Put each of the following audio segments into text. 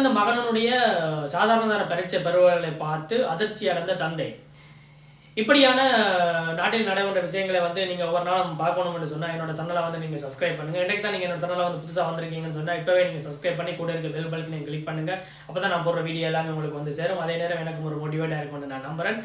பிறந்த மகனுடைய சாதாரண தர பரீட்சை பருவங்களை பார்த்து அதிர்ச்சி அடைந்த தந்தை. இப்படியான நாட்டில் நடைபெற்ற விஷயங்களை நீங்கள் ஒவ்வொரு நாளும் பார்க்கணும்னு சொன்னால் என்னோட சேனலை நீங்கள் சப்ஸ்கிரைப் பண்ணுங்கள். இன்றைக்கு தான் நீங்கள் என்னோட சேனலை புதுசாக வந்திருக்கீங்கன்னு சொன்னால் இப்போவே நீங்கள் சப்ஸ்கிரைப் பண்ணி கூட இருக்க பெல் பல்க்கு நீங்கள் கிளிக் பண்ணுங்கள். அப்போ தான் நான் போடுற வீடியோ எல்லாமே உங்களுக்கு சேரும். அதே நேரம் எனக்கு ஒரு மோட்டிவேட்டாக இருக்கும்னு நான் நம்புகிறேன்.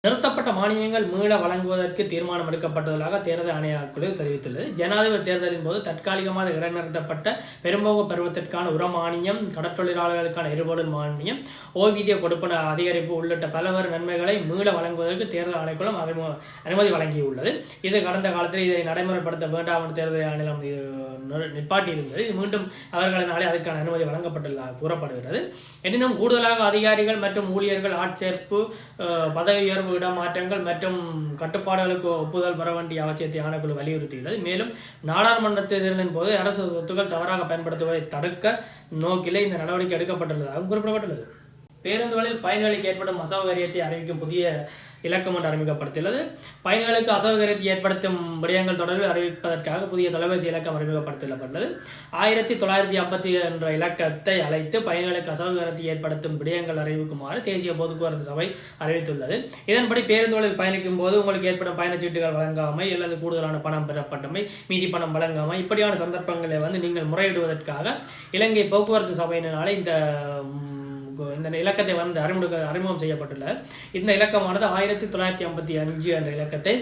நிறுத்தப்பட்ட மானியங்கள் மீள வழங்குவதற்கு தீர்மானம் எடுக்கப்பட்டுள்ளதாக தேர்தல் ஆணையக்குழு தெரிவித்துள்ளது. ஜனாதிபதி தேர்தலின் போது தற்காலிகமாக இடைநிறுத்தப்பட்ட பெரும்போக பருவத்திற்கான உர மானியம், கடற்தொழிலாளர்களுக்கான எரிபொருள் மானியம், ஓய்வூதிய கொடுப்பன அதிகரிப்பு உள்ளிட்ட பல்வேறு நன்மைகளை மீள வழங்குவதற்கு தேர்தல் ஆணைக்குழு அனுமதி வழங்கியுள்ளது. இது கடந்த காலத்தில் இதை நடைமுறைப்படுத்த வேண்டாம் என்று தேர்தல் ஆணையம் நிப்பாட்டி இருந்தது. இது மீண்டும் அவர்களினாலே அதற்கான அனுமதி வழங்கப்பட்டுள்ளதாக கூறப்படுகிறது. எனினும் கூடுதலாக அதிகாரிகள் மற்றும் ஊழியர்கள் ஆட்சேர்ப்பு, பதவி உயர்வு, இடமாற்றங்கள் மற்றும் கட்டுப்பாடுகளுக்கு ஒப்புதல் பெற வேண்டிய அவசியத்தை ஆணைக்குழு வலியுறுத்தியுள்ளது. மேலும் நாடாளுமன்ற தேர்தலின் போது அரசு சொத்துக்கள் தவறாக பயன்படுத்துவதை தடுக்க நோக்கிலே இந்த நடவடிக்கை எடுக்கப்பட்டுள்ளதாகவும் குறிப்பிடப்பட்டுள்ளது. பேருந்துகளில் பயணிகளுக்கு ஏற்படும் அசௌகரியத்தை அறிவிக்கும் புதிய இலக்கம் ஒன்று அறிமுகப்படுத்தியுள்ளது. பயணிகளுக்கு அசௌகரியத்தை ஏற்படுத்தும் விடயங்கள் தொடர்பில் அறிவிப்பதற்காக புதிய தொலைபேசி இலக்கம் அறிமுகப்படுத்தப்பட்டுள்ளது. 1950 என்ற இலக்கத்தை அழைத்து பயணிகளுக்கு அசௌகரியத்தை ஏற்படுத்தும் விடயங்கள் அறிவிக்குமாறு தேசிய போக்குவரத்து சபை அறிவித்துள்ளது. இதன்படி பேருந்துகளில் பயணிக்கும் போது உங்களுக்கு ஏற்படும் பயணச்சீட்டுகள் வழங்காமை அல்லது கூடுதலான பணம் பெறப்பட்டமை, மீதி பணம் வழங்காமை, இப்படியான சந்தர்ப்பங்களை நீங்கள் முறையிடுவதற்காக இலங்கை போக்குவரத்து சபையினாலே இந்த இலக்கத்தை அறிமுகம் செய்யப்பட்டுள்ளது. இந்த இலக்கமானது 1955 என்ற இலக்கத்தை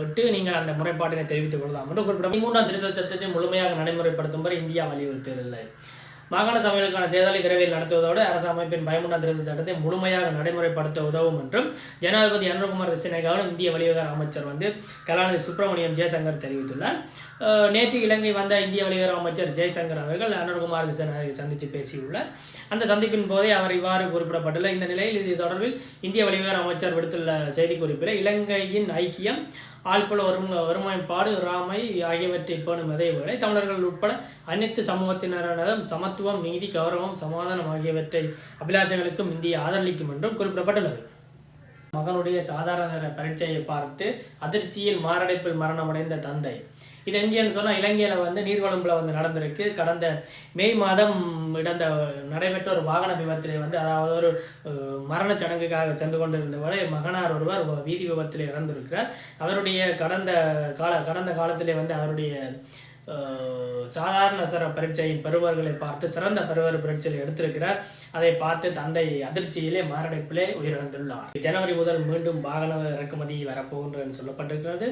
விட்டு நீங்கள் அந்த முறைப்பாட்டினை தெரிவித்துக் கொள்ளலாம் என்று குறிப்பிட்ட 13ஆம் திருத்த சட்டத்தை முழுமையாக நடைமுறைப்படுத்தும் இந்தியா வலியுறுத்தியுள்ளது. மாகாண சபைகளுக்கான தேர்தலை விரைவில் நடத்துவதோடு அரசு அமைப்பின் 13ஆம் திருத்த சட்டத்தை முழுமையாக நடைமுறைப்படுத்த உதவும் என்றும் ஜனாதிபதி அனுரகுமார் திசாநாயக்காவும் இந்திய வெளிவிவகார அமைச்சர் கலாநிதி சுப்பிரமணியம் ஜெயசங்கர் தெரிவித்துள்ளார். நேற்று இலங்கை வந்த இந்திய வெளிவிவகார அமைச்சர் ஜெய்சங்கர் அவர்கள் அனுரகுமார் திசாநாயக்கை சந்தித்து பேசியுள்ளார். அந்த சந்திப்பின் போதே அவர் இவ்வாறு குறிப்பிடப்பட்டுள்ள இந்த நிலையில் இது தொடர்பில் இந்திய வெளிவிவகார அமைச்சர் விடுத்துள்ள செய்திக்குறிப்பில் இலங்கையின் ஐக்கியம், ஆழ்புல ஒருமைப்பாடு, ராமை ஆகியவற்றை பேணும் அதேவேளை தமிழர்கள் உட்பட அனைத்து சமூகத்தினரிடம் சமத்துவம், நீதி, கௌரவம், சமாதானம் ஆகியவற்றை அபிலாஷங்களுக்கும் இந்தியா ஆதரளிக்கும் என்றும் குறிப்பிடப்பட்டுள்ளது. மகனுடைய சாதாரண பரீட்சையை பார்த்து அதிர்ச்சியில் மாரடைப்பில் மரணமடைந்த தந்தை. இது எங்கேன்னு சொன்னால் இலங்கையில் நீர்கொழும்பில் நடந்திருக்கு. கடந்த மே மாதம் நடைபெற்ற ஒரு வாகன விபத்திலே அதாவது ஒரு மரண சடங்குக்காக சென்று கொண்டிருந்தவரை மகனார் ஒருவர் வீதி விபத்தில் இறந்திருக்கிறார். அவருடைய கடந்த காலத்திலே அவருடைய சாதாரண பரீட்சையின் பருவர்களை பார்த்து சிறந்த பருவர் பரீட்சையில் எடுத்திருக்கிறார். அதை பார்த்து தந்தை அதிர்ச்சியிலே மாரடைப்பிலே உயிரிழந்துள்ளார். ஜனவரி முதல் மீண்டும் வாகன இறக்குமதி வரப்போகின்றது சொல்லப்பட்டிருக்கிறது.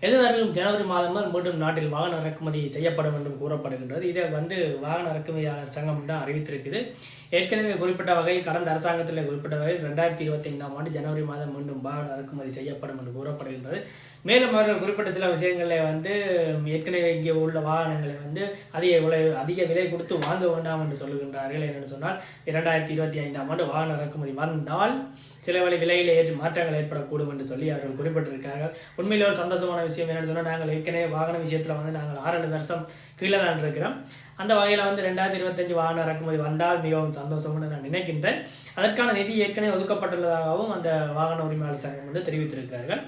எதிர்வரும் ஜனவரி மாதம் மீண்டும் நாட்டில் வாகன இறக்குமதி செய்யப்படும் என்றும் கூறப்படுகின்றது. இதை வாகன இறக்குமதியாளர் சங்கம் தான் அறிவித்திருக்குது. ஏற்கனவே குறிப்பிட்ட வகையில் கடந்த அரசாங்கத்தில் குறிப்பிட்ட வகையில் 2025ஆம் ஆண்டு ஜனவரி மாதம் மீண்டும் வாகன இறக்குமதி செய்யப்படும் என்று கூறப்படுகின்றது. மேலும் அவர்கள் குறிப்பிட்ட சில விஷயங்களை ஏற்கனவே இங்கே உள்ள வாகனங்களை அதிக விலை கொடுத்து வாங்க வேண்டாம் என்று சொல்லுகின்றார்கள். என்னென்னு சொன்னால் 2025ஆம் ஆண்டு வாகன இறக்குமதி வந்தால் சில விலையில் மாற்றங்கள் ஏற்படக்கூடும் என்று சொல்லி அவர்கள் குறிப்பிட்டிருக்கிறார்கள். உண்மையிலே ஒரு சந்தோஷமான விஷயம் என்னென்னு சொன்னால் நாங்கள் ஏற்கனவே வாகன விஷயத்தில் நாங்கள் 6 வருஷம் கீழே தான் இருக்கிறோம். அந்த வகையில் 2025 வாகன இறக்குமதி வந்தால் மிகவும் சந்தோஷம்னு நான் நினைக்கின்றேன். அதற்கான நிதி ஏற்கனவே ஒதுக்கப்பட்டுள்ளதாகவும் அந்த வாகன உரிமையாளர் சங்கம் தெரிவித்திருக்கிறார்கள்.